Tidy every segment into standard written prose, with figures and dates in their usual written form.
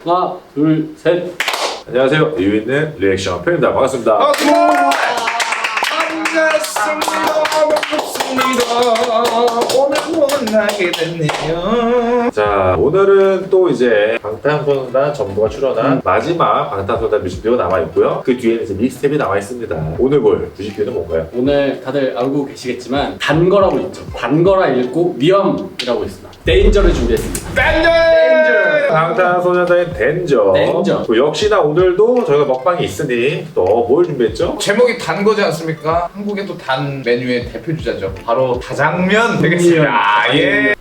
하나, 둘, 셋. 안녕하세요. 이유 있는 리액션 편입니다. 반갑습니다. 반갑습니다. 오늘 만나게 됐네요. 자, 오늘은 또 이제 방탄소년단 전부가 출연한 마지막 방탄소년단 뮤직비디오가 남아있고요. 그 뒤에는 이제 믹스테이프가 남아있습니다. 오늘 볼 뮤직비디오는 뭔가요? 오늘 다들 알고 계시겠지만 단거라고 있죠. 단거라 읽고 위험이라고 있습니다. 데인저를 준비했습니다. 댄저! 방탄소년단의 댄저. 댄저. 또 역시나 오늘도 저희가 먹방이 있으니 또 뭘 준비했죠? 제목이 단 거지 않습니까? 한국의 또 단 메뉴의 대표 주자죠. 바로 다장면 되겠습니다. 예.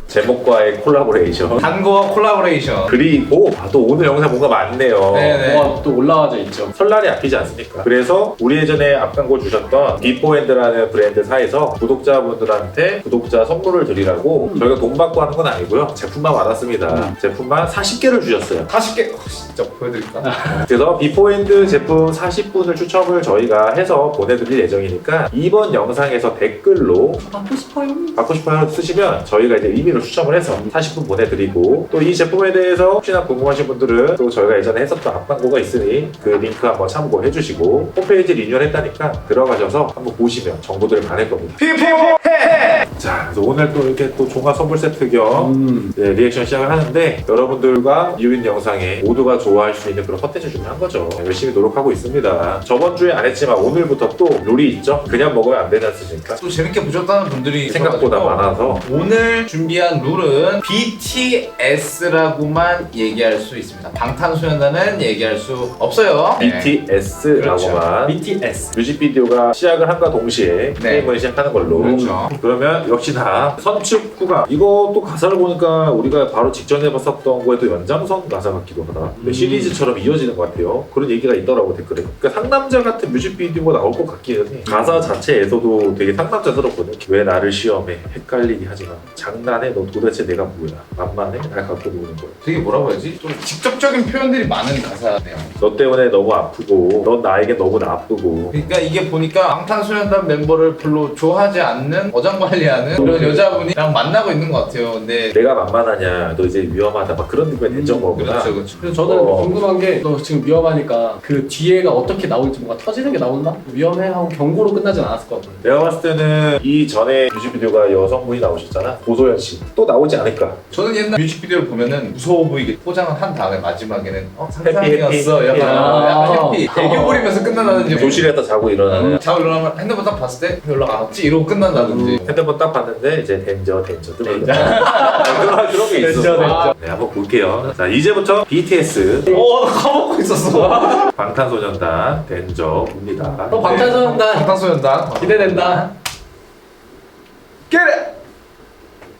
제목과의 콜라보레이션. 단 거와 콜라보레이션. 그리고 또 오늘 영상 뭔가 많네요. 네네. 뭐가 또 올라와져 있죠. 설날이 앞이지 않습니까? 그래서 우리 예전에 앞광고 주셨던 비포핸드라는 브랜드사에서 구독자분들한테 구독자 선물을 드리라고 저희가 돈 받고 하는 건 아니고요. 제품만 받았습니다. 제품만 40개를 주셨어요. 40개. 진짜 보여드릴까? 그래서 비포핸드 제품 40분을 추첨을 저희가 해서 보내드릴 예정이니까 이번 영상에서 댓글로 받고 싶어요. 받고 싶어요 쓰시면 저희가 이제 의미로 추첨을 해서 40분 보내드리고 또 이 제품에 대해서 혹시나 궁금하신 분들은 또 저희가 예전에 했었던 앞광고가 있으니 그 링크 한번 참고해 주시고 홈페이지 리뉴얼했다니까 들어가셔서 한번 보시면 정보들을 많을 겁니다. 피포해! 자, 그래서 오늘 또 이렇게 또 종합 선물 세트 겸 리액션 시작을 하는데 여러분들과 이유인 영상에 모두가 좋아할 수 있는 그런 컨텐츠 준비한 거죠. 열심히 노력하고 있습니다. 저번 주에 안 했지만 오늘부터 또 룰이 있죠. 그냥 먹으면 안 되지 않습니까? 또 재밌게 보셨다는 분들이 생각보다 있어가지고 많아서 오늘 준비한 룰은 BTS라고만 얘기할 수 있습니다. 방탄소년단은 얘기할 수 없어요. BTS라고만 BTS. 뮤직비디오가 시작을 함과 동시에 네. 게임을 시작하는 걸로. 그렇죠. 그러면 역시나 선축 후가 이것도 가사를 보니까 우리가 바로 직전에 봤었던 거에 또 연장선 가사 같기도 하다. 근데 시리즈처럼 이어지는 것 같아요. 그런 얘기가 있더라고 댓글에. 그러니까 상남자 같은 뮤직비디오가 나올 것 같기는 해. 가사 자체에서도 되게 상남자스럽거든. 왜 나를 시험해 헷갈리게 하지마. 장난해 너 도대체 내가 뭐야. 만만해 날 갖고 노는 거야. 되게 뭐라고 해야지? 좀 직접적인 표현들이 많은 가사네요. 너 때문에 너무 아프고 넌 나에게 너무 나쁘고 그러니까 이게 보니까 방탄소년단 멤버를 별로 좋아하지 않는 어장관리하는 그런 여자분이랑 만나고 있는 것 같아요. 근데 내가 만만하냐 너 이제 위험하다 막 그런 느낌이 된적 거구나. 그렇죠, 그렇죠. 그래서 저는 궁금한 게 너 지금 위험하니까 그 뒤에가 어떻게 나올지 뭔가 터지는 게 나온다? 위험해 하고 경고로 끝나진 않았을 것 같은데. 내가 봤을 때는 이 전에 뮤직비디오가 여성분이 나오셨잖아. 고소연 씨. 또 나오지 않을까? 저는 옛날 뮤직비디오를 보면은 무서워 보이게 포장을 한 다음에 마지막에는 해피, 상상이었어. 해피. 약간 해피. 애교 부리면서 끝난다든지. 교실에서 자고 일어나는 자고 일어나면 핸드폰 딱 봤을 때 연락 안 왔지? 이러고 끝난다든지. 핸드폰 딱 봤는데 이제 댄저 뜨는 그런 게 있었어. 댄저. 네, 한번 볼게요. 자, 이제부터 BTS 나 까먹고 있었어. 방탄소년단 댄저입니다. 또 방탄소년단 방탄소년단. 기대된다. Get it!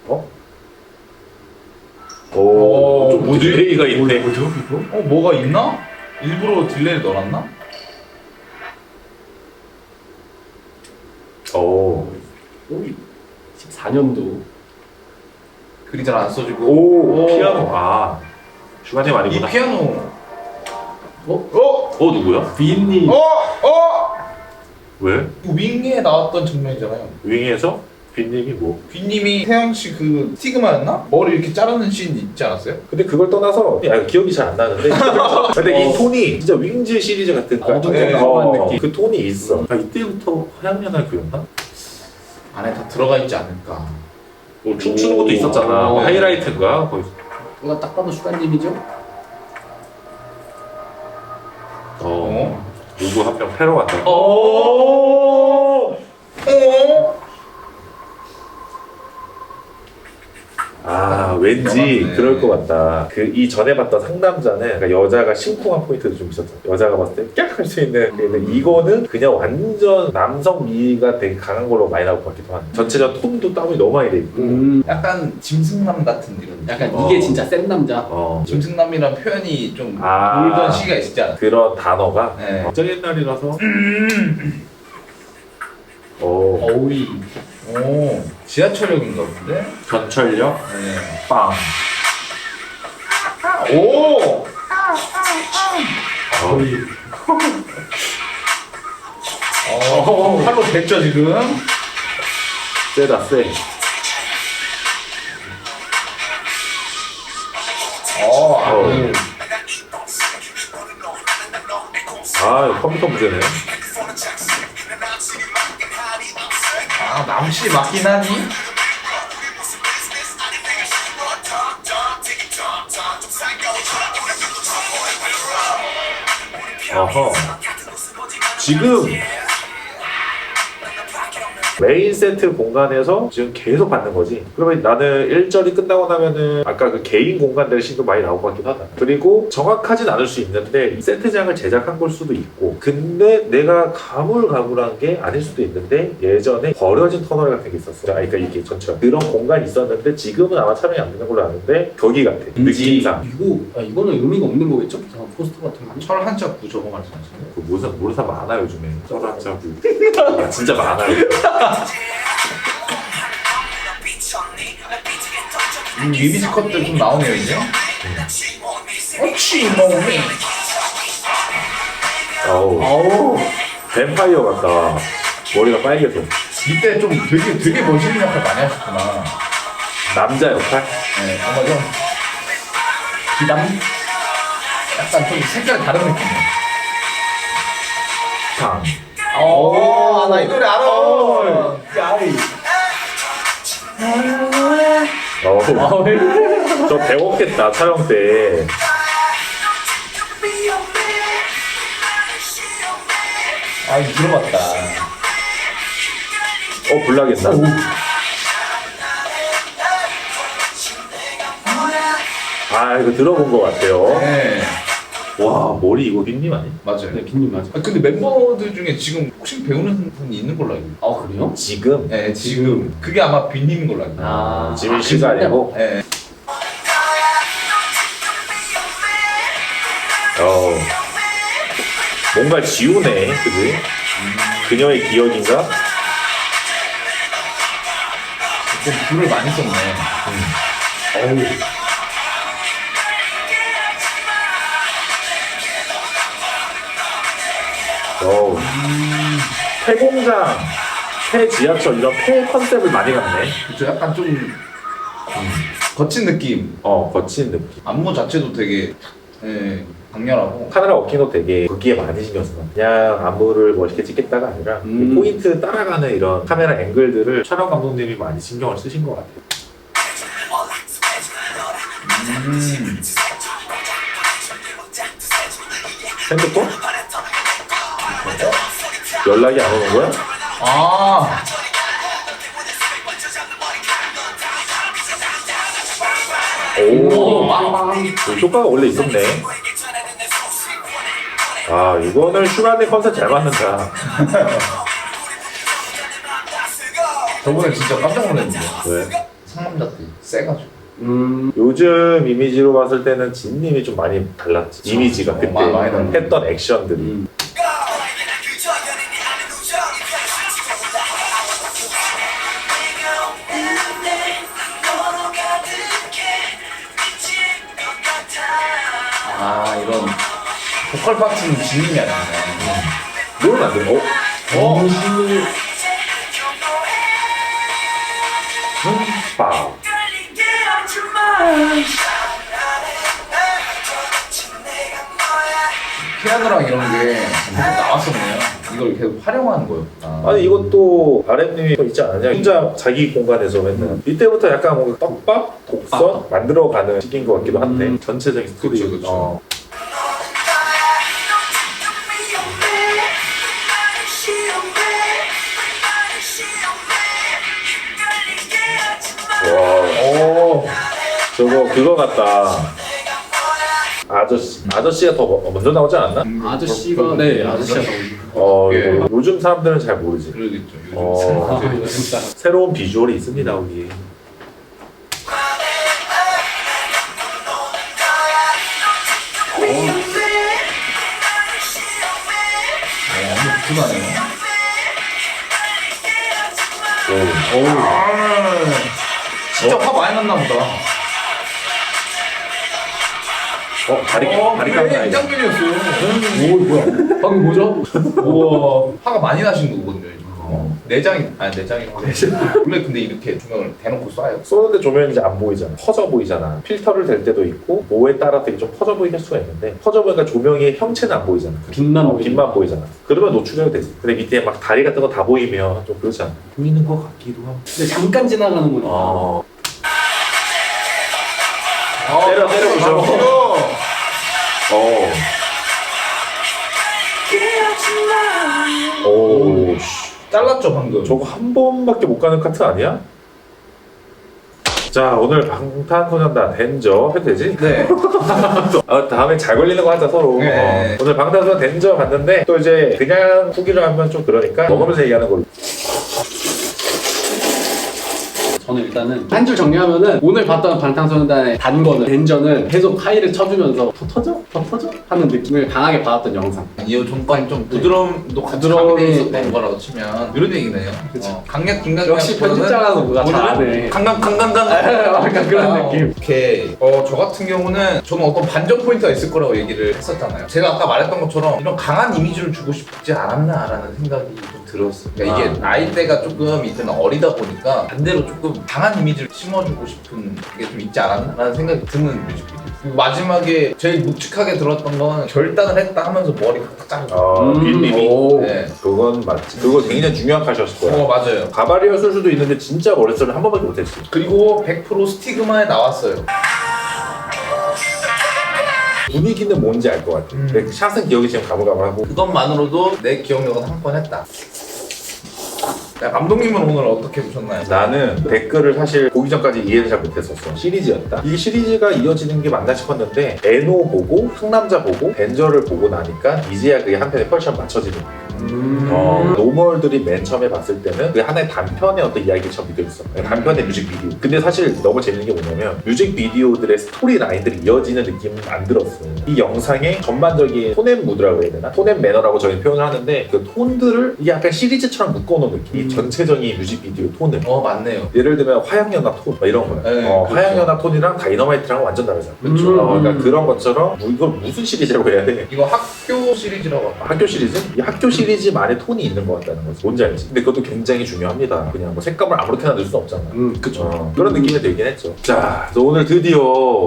어? 오, 좀 뭐지? 딜레이가 있네. 뭐가 있나? 일부러 딜레이를 넣어놨나? 오. 14년도. 글이 잘 안 써지고. 오, 피아노. 아, 슈가님 이 아니구나. 피아노. 어, 누구야? 빈니. 왜? 윙에 나왔던 장면이잖아요. 윙에서 빈님이 뭐? 빈님이 태영 씨 그 스티그마였나? 머리 이렇게 자르는 씬 있지 않았어요? 근데 그걸 떠나서 기억이 잘 안 나는데 근데 이 톤이 진짜 윙즈 시리즈 같은 어두컴컴한 느낌. 그 톤이 있어. 이때부터 화양연화 교였나? 안에 다 들어가 있지 않을까. 뭐 춤추는 것도 있었잖아. 오. 뭐 하이라이트인가? 거기. 이거 딱 봐도 슈가님이죠? 누구 한 명 패러 왔다. 아, 왠지 맞네. 그럴 것 같다. 그 이 전에 봤던 상남자는 그러니까 여자가 심쿵한 포인트도 좀 있었어. 여자가 봤을 때 깍 할 수 있는. 근데 이거는 그냥 완전 남성 미가 되게 강한 걸로 많이 나올 것 같기도 하네. 전체적 톤도 다운이 너무 많이 돼 있고. 약간 짐승남 같은 이런. 약간 어. 이게 진짜 센 남자. 짐승남이란 표현이 좀 아. 울던 시기가 있지 않아요? 그런 단어가 네. 진짜 옛날이라서. 어우이. 오, 지하철역인가 본데? 전철역 네. 빵. 오! 어우이. 팔로 됐죠 지금? 세다 세. 아 컴퓨터 문제네. 남씨 맞긴 하니? 어허. 지금 메인 세트 공간에서 지금 계속 받는 거지. 그러면 나는 1절이 끝나고 나면은 아까 그 개인 공간들 신도 많이 나올 것 같긴 하다. 그리고 정확하진 않을 수 있는데 이 세트장을 제작한 걸 수도 있고, 근데 내가 가물가물한 게 아닐 수도 있는데 예전에 버려진 터널 같은 게 있었어. 그러니까 이게 전체 그런 공간이 있었는데 지금은 아마 촬영이 안 되는 걸로 아는데 거기 같아. 느낌상. 이거는 의미가 없는 거겠죠? 포스터 같은 거. 철 한자 구 저거 말씀하시는 그 모르사 많아 요즘에. 썰한자고. 아, 진짜 많아요. 이미지 컷들 좀 나오네요 이제. 어치 몸이. 어우. 뱀파이어 같다. 머리가 빨개서. 이때 좀 되게 멋있는 역할 많이 하셨구나. 남자 역할? 네, 뭔가 좀 기담? 약간 좀 색깔이 다른 느낌이에요. 탕. 나 이 노래 알아. 저 배웠겠다 촬영 때. 이거 들어봤다. 불나겠다. 이거 들어본 것 같아요. 네, 와, 머리 이거 빈님 아니? 맞아요. 네, 빈님 맞아. 근데 멤버들 중에 지금 혹시 배우는 분이 있는 걸로 알고 있어요. 그래요? 지금? 네, 지금 그게 아마 빈님인 걸로 알고 있어요. 지민 씨가 아니고? 네. 뭔가 지우네, 그지? 그녀의 기억인가? 좀 불을 많이 썼네. 폐공장, 폐지하철 이런 폐 컨셉을 많이 갖네. 그쵸, 약간 좀 거친 느낌. 거친 느낌. 안무 자체도 되게 강렬하고. 카메라 워킹도 되게 거기에 많이 신경 써. 그냥 안무를 멋있게 찍겠다가 아니라 그 포인트 따라가는 이런 카메라 앵글들을 촬영 감독님이 많이 신경을 쓰신 것 같아요. 핸드폰? 연락이 안 오는 거야? 효과가 원래 있었네. 이거는 슈가네 컨셉 잘 맞는다. 저번에 진짜 깜짝 놀랐는데. 왜? 상남자 때 세가지고. 요즘 이미지로 봤을 때는 진님이 좀 많이 달랐지. 이미지가 그때 많이 달랐네. 했던 액션들이. 이런 보컬 파트는 진님이 아닌가. 뭘 만든 거? 빠. 피아노랑 이런 게 계속 나왔었네요. 이걸 계속 활용하는 거였구나. 아니 이것도 RM님이 있지 않았냐? 혼자 자기 공간에서 맨날 이때부터 약간 뭔가 떡밥? 곡선? 만들어가는 시기인 것 같기도 한데 전체적인 스토리. 그쵸. 저거 그거 같다. 아저씨가 더 먼저 나오지 않았나? 아저씨가 아저씨가 이거 요즘 사람들은 잘 모르지. 그러겠죠. 요즘 요즘 사람. 새로운 비주얼이 있습니다 우리. 진짜 화 많이 났나 보다. 다리 깎는 이 아이. 장면이었어요. 뭐야? 방금 뭐죠? 우와, 화가 많이 나신 거거든요. 내장이 원래 근데 이렇게 조명을 대놓고 쏴요. 쏘는데 조명이 이제 안 보이잖아. 퍼져 보이잖아. 필터를 댈 때도 있고 뭐에 따라 되게 좀 퍼져 보이게 할 수가 있는데 퍼져 보니까 조명의 형체는 안 보이잖아. 빛만 보이잖아. 그러면 노출해도 되지. 근데 밑에 막 다리 같은 거 다 보이면 좀 그렇지 않아? 보이는 것 같기도 하고. 근데 잠깐 지나가는 거니까. 때려보죠. 오, 씨. 잘랐죠 방금. 저거 한 번밖에 못 가는 카트 아니야? 자, 오늘 방탄소년단 덴저 해도 되지? 네. 다음에 잘 걸리는 거 하자 서로. 네. 오늘 방탄소년단 덴저 봤는데 또 이제 그냥 후기를 하면 좀 그러니까 먹으면서 얘기하는 걸로. 저는 일단은 한 줄 정리하면은 오늘 봤던 방탄소년단의 단거는 덴저는 계속 하이를 쳐주면서 더 터져? 하는 느낌을 강하게 받았던 영상. 이어 전반이 좀 부드러움도 같이 부드러움이- 가미돼 있었던 거라고 치면 이런 얘기네요. 강약 중간 역시 편집자라서 뭐가 잘하네. 강강 약간 그런 느낌. 오케이. 저 같은 경우는 저는 어떤 반전 포인트가 있을 거라고 얘기를 했었잖아요. 제가 아까 말했던 것처럼 이런 강한 이미지를 주고 싶지 않았나라는 생각이 좀 들었어요. 그러니까 이게 나이대가 조금 이때는 어리다 보니까 반대로 조금 강한 이미지를 심어주고 싶은 게 좀 있지 않았나라는 생각이 드는 뮤직비디오. 그리고 마지막에 제일 묵직하게 들었던 건 결단을 했다 하면서 머리 탁탁 자르고. 빈님이. 네. 그건 맞지. 그거 굉장히 중요한 컷이었을 거야. 맞아요. 가발이었을 수도 있는데 진짜 머릿속을 한 번밖에 못했지. 그리고 100% 스티그마에 나왔어요. 분위기는 뭔지 알 것 같아. 근데 샷은 기억이 지금 가물가물하고. 그것만으로도 내 기억력은 한 건 했다. 야, 감독님은 오늘 어떻게 보셨나요? 나는 댓글을 사실 보기 전까지 이해를 잘 못했었어. 시리즈였다. 이 시리즈가 이어지는 게 맞나 싶었는데 에노 보고 상남자 보고 덴저를 보고 나니까 이제야 그게 한 편에 펄처럼 맞춰지는 거야. 노멀들이 맨 처음에 봤을 때는 그 하나의 단편의 어떤 이야기처럼 느껴졌어. 단편의 뮤직비디오. 근데 사실 너무 재밌는 게 뭐냐면 뮤직비디오들의 스토리 라인들이 이어지는 느낌은 안 들었어. 이 영상의 전반적인 톤앤 무드라고 해야 되나? 톤앤 매너라고 저희는 표현을 하는데 그 톤들을 이게 약간 시리즈처럼 묶어놓은 느낌. 이 전체적인 뮤직비디오 톤을. 맞네요. 예를 들면 화양연화 톤 막 이런 거야. 네, 그렇죠. 화양연화 톤이랑 다이너마이트랑 완전 다르잖아. 그러니까 그런 것처럼 이걸 무슨 시리즈라고 해야 돼? 이거 학교 시리즈라고 합니다. 학교 시리즈? 이 학교 시리즈만의 톤이 있는 것 같다는 거지. 뭔지 알지? 근데 그것도 굉장히 중요합니다. 그냥 뭐 색감을 아무렇게나 넣을 수는 없잖아. 그쵸. 그런 느낌이 들긴 했죠. 자, 그래서 오늘 드디어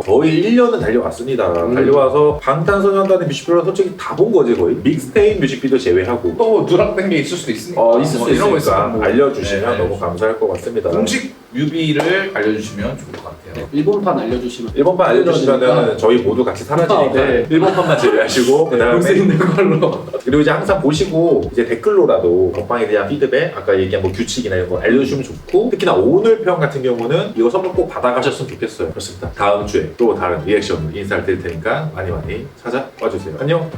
거의 1년은 달려왔습니다. 달려와서 방탄소년단의 뮤직비디오는 솔직히 다 본 거지 거의. 믹스테이프 뮤직비디오 제외하고. 또 누락된 게 있을 수도 있으니까. 있을 수 이런 거 있으니까 있으면 뭐. 알려주시면 네. 너무 감사할 것 같습니다. 공식 뮤비를 알려주시면 좋을 것 같아요. 일본판 알려주시면. 일본판 알려주시면은 저희 모두 같이 사라지니까 네. 일본판만 제외하시고 볼수 그다음에 있는 걸로. 그리고 이제 항상 보시고 이제 댓글로라도 먹방에 대한 피드백, 아까 얘기한 뭐 규칙이나 이런 거 알려주시면 좋고 특히나 오늘 편 같은 경우는 이거 선물 꼭 받아가셨으면 좋겠어요. 그렇습니다. 다음 주에 또 다른 리액션으로 인사를 드릴 테니까 많이 찾아와 주세요. 안녕.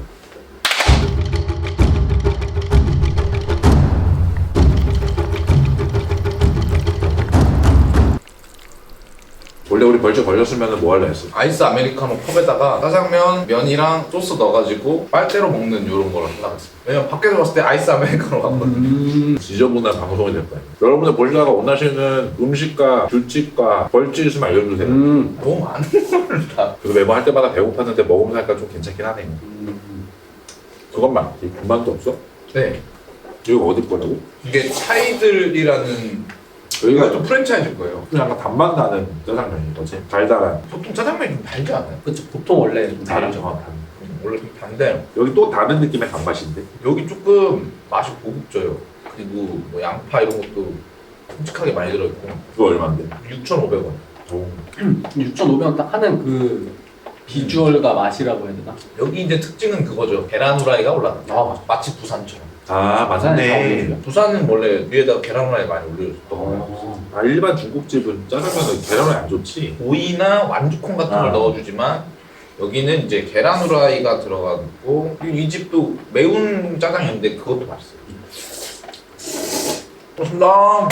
원래 우리 벌써 걸렸으면 뭐 할래 했어? 아이스 아메리카노 컵에다가 짜장면, 면이랑 소스 넣어가지고 빨대로 먹는 이런 걸 하려고 했습니다. 왜냐면 밖에서 봤을 때 아이스 아메리카노 같거든요. 지저분한 방송이 될 거예요. 여러분들 보시다가 원하시는 음식과 규칙과 벌칙 있으면 알려주세요. 너무 많은 걸 다. 그래서 매번 할 때마다 배고팠는데 먹으면서 하니까 좀 괜찮긴 하네요. 그것만. 군만도 없어? 네. 여기가 어디 거라고? 이게 차이들이라는 여기가 이것도 프랜차이즈일 거예요. 좀 약간 단맛 나는 짜장면인 거지. 달달한. 보통 짜장면이 좀 달지 않아요? 그쵸. 보통 원래 좀 다르죠. 원래 좀 단데 여기 또 다른 느낌의 단맛인데. 여기 조금 맛이 고급져요. 그리고 뭐 양파 이런 것도 큼직하게 많이 들어있고 그거 얼마인데? 6,500원. 6,500원 딱 하는 그 비주얼과 맛이라고 해야 되나? 여기 이제 특징은 그거죠. 계란 후라이가 올라간다. 아, 마치 부산처럼. 아 맞네. 부산은 원래 위에다가 계란 후라이 많이 올려줬던 거예요. 아 일반 중국집은 짜장면은 계란이 안 좋지. 오이나 완두콩 같은 걸 아. 넣어주지만 여기는 이제 계란 후라이가 들어가고 그리고 이 집도 매운 짜장인데 그것도 맛있어요. 고맙습니다.